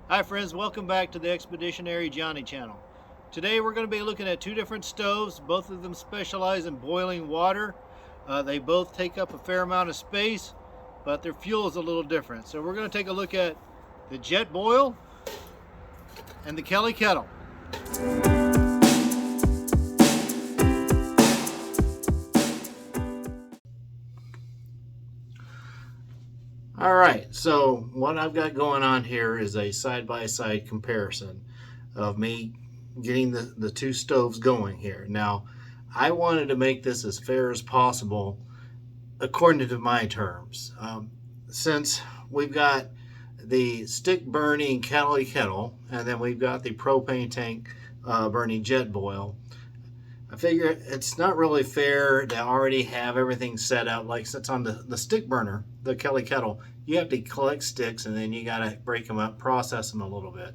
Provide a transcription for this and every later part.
Hi friends, welcome back to the Expeditionary Johnny channel. Today we're going to be looking at two different stoves. Both of them specialize in boiling water. They both take up a fair amount of space, but their fuel is a little different. So we're going to take a look at the JetBoil and the Kettle. All right, so what I've got going on here is a side-by-side comparison of me getting the two stoves going here. Now, I wanted to make this as fair as possible according to my terms. Since we've got the stick burning kettle, and then we've got the propane tank burning JetBoil, I figure it's not really fair to already have everything set up. Like since on the stick burner, the Kettle, you have to collect sticks and then you got to break them up, process them a little bit.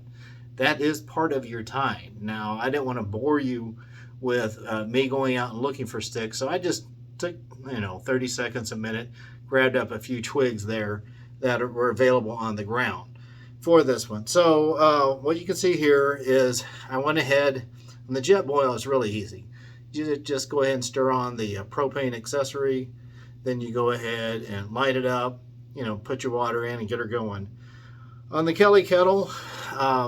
That is part of your time. Now, I didn't want to bore you with me going out and looking for sticks, so I just took 30 seconds, a minute, grabbed up a few twigs there that were available on the ground for this one. So what you can see here is I went ahead, and the JetBoil is really easy. You just go ahead and stir on the propane accessory, then you go ahead and light it up, put your water in and get her going. On the Kettle,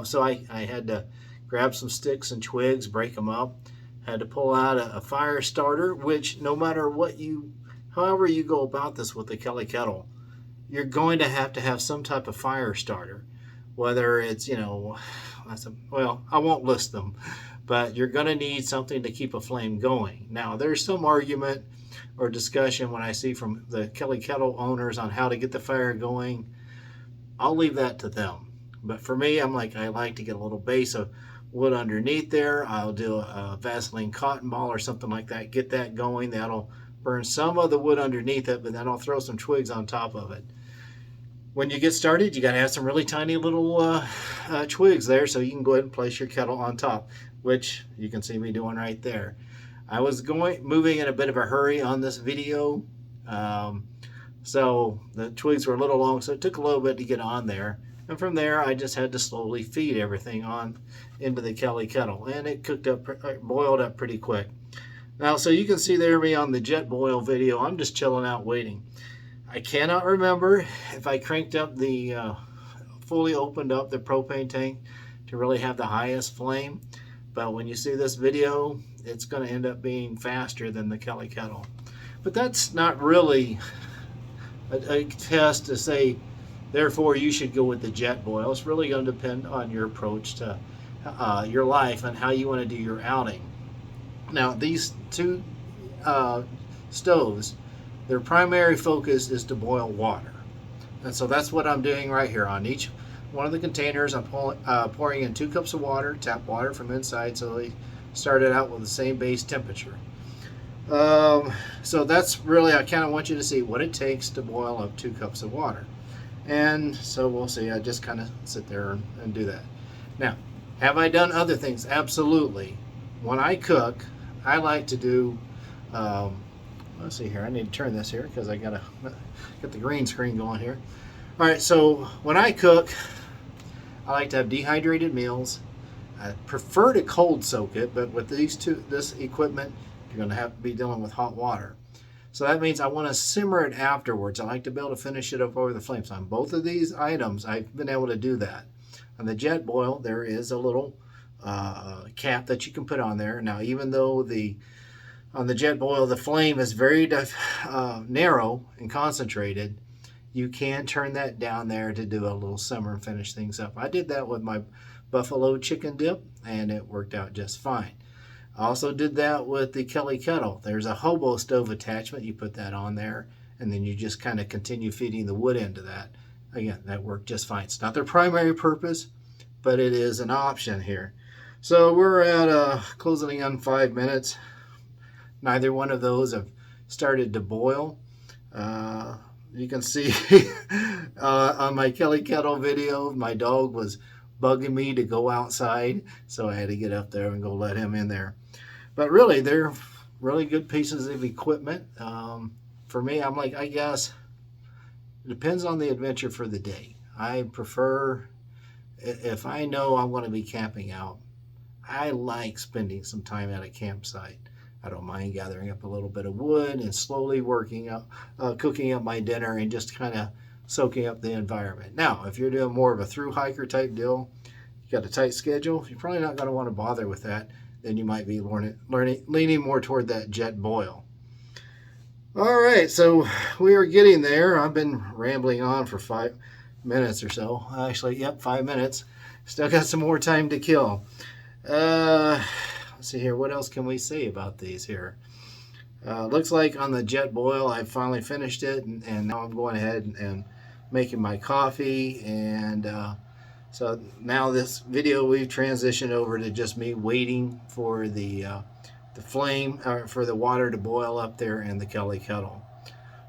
so I had to grab some sticks and twigs, break them up, had to pull out a fire starter, which no matter however you go about this with the Kettle, you're going to have some type of fire starter, whether it's, well, I won't list them, but you're going to need something to keep a flame going. Now, there's some argument or discussion when I see from the Kettle owners on how to get the fire going. I'll leave that to them. But for me, I like to get a little base of wood underneath there. I'll do a Vaseline cotton ball or something like that, get that going. That'll burn some of the wood underneath it, but then I'll throw some twigs on top of it. When you get started, you got to have some really tiny little twigs there so you can go ahead and place your kettle on top, which you can see me doing right there. I was moving in a bit of a hurry on this video, so the twigs were a little long, so it took a little bit to get on there. And from there, I just had to slowly feed everything on into the Kettle, and it boiled up pretty quick. Now, so you can see there me on the JetBoil video, I'm just chilling out waiting. I cannot remember if I cranked up fully opened up the propane tank to really have the highest flame, but when you see this video, it's going to end up being faster than the Kettle. But that's not really a test to say, therefore, you should go with the JetBoil. It's really going to depend on your approach to your life and how you want to do your outing. Now, these two stoves, their primary focus is to boil water. And so that's what I'm doing right here. On each one of the containers, I'm pouring in 2 cups of water, tap water from inside, so they started out with the same base temperature. So that's really, I kind of want you to see what it takes to boil up 2 cups of water. And so we'll see. I just kind of sit there and do that. Now, have I done other things? Absolutely. When I cook, I like to do, let's see here. I need to turn this here because I got the green screen going here. All right, so when I cook, I like to have dehydrated meals. I prefer to cold soak it, but with this equipment, you're going to have to be dealing with hot water. So that means I want to simmer it afterwards. I like to be able to finish it up over the flame. So on both of these items, I've been able to do that. On the JetBoil, there is a little cap that you can put on there. Now, even though on the JetBoil, the flame is very narrow and concentrated, you can turn that down there to do a little simmer and finish things up. I did that with my buffalo chicken dip, and it worked out just fine. I also did that with the Kettle. There's a hobo stove attachment. You put that on there, and then you just kind of continue feeding the wood into that. Again, that worked just fine. It's not their primary purpose, but it is an option here. So we're at closing on 5 minutes. Neither one of those have started to boil. You can see on my Kettle video, my dog was bugging me to go outside, so I had to get up there and go let him in there. But really, they're really good pieces of equipment. For me, I guess it depends on the adventure for the day. I prefer if I know I'm going to be camping out, I like spending some time at a campsite. I don't mind gathering up a little bit of wood and slowly working up, cooking up my dinner and just kind of soaking up the environment. Now, if you're doing more of a through hiker type deal, you got a tight schedule, you're probably not going to want to bother with that. Then you might be leaning more toward that JetBoil. All right, so we are getting there. I've been rambling on for 5 minutes or so. Actually, yep, 5 minutes. Still got some more time to kill. Let's see here. What else can we say about these here? Looks like on the JetBoil, I finally finished it, and now I'm going ahead and making my coffee. And so now this video, we've transitioned over to just me waiting for the flame, or for the water to boil up there in the kettle.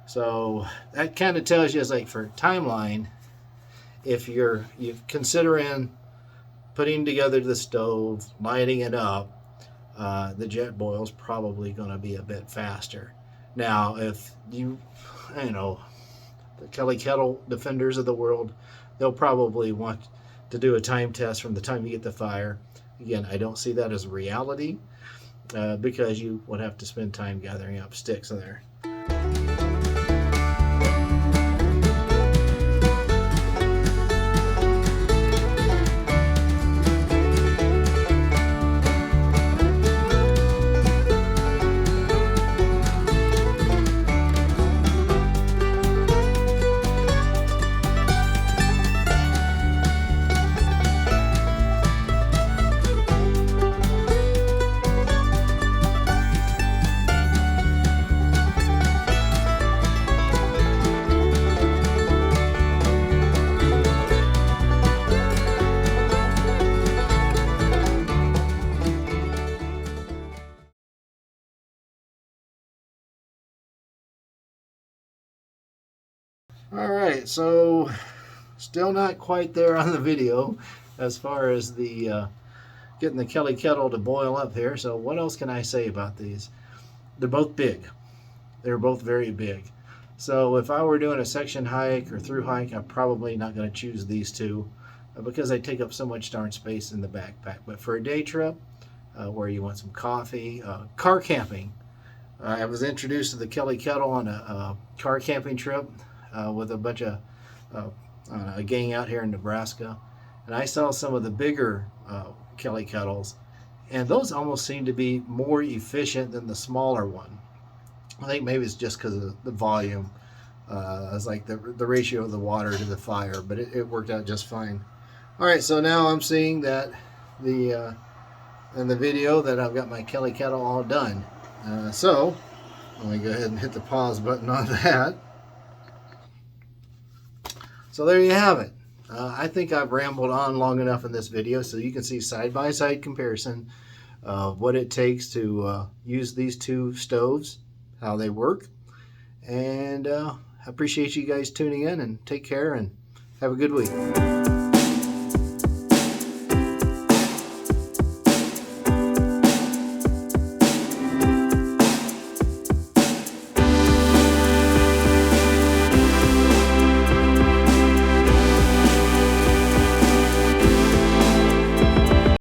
So that kind of tells you, it's like for timeline, if you're considering putting together the stove, lighting it up, the JetBoil is probably going to be a bit faster. Now, if you know, the Kettle defenders of the world, they'll probably want to do a time test from the time you get the fire. Again, I don't see that as a reality, because you would have to spend time gathering up sticks in there. All right, so still not quite there on the video as far as the getting the kettle to boil up here. So what else can I say about these? They're both big. They're both very big. So if I were doing a section hike or through hike, I'm probably not going to choose these two because they take up so much darn space in the backpack. But for a day trip where you want some coffee, car camping, I was introduced to the kettle on a car camping trip with a bunch of a gang out here in Nebraska, and I saw some of the bigger kettles, and those almost seem to be more efficient than the smaller one. I think maybe it's just because of the volume. It's like the ratio of the water to the fire, but it worked out just fine. All right, so now I'm seeing that in the video that I've got my kettle all done. So let me go ahead and hit the pause button on that. So there you have it. I think I've rambled on long enough in this video so you can see side-by-side comparison of what it takes to use these two stoves, how they work. And I appreciate you guys tuning in, and take care and have a good week.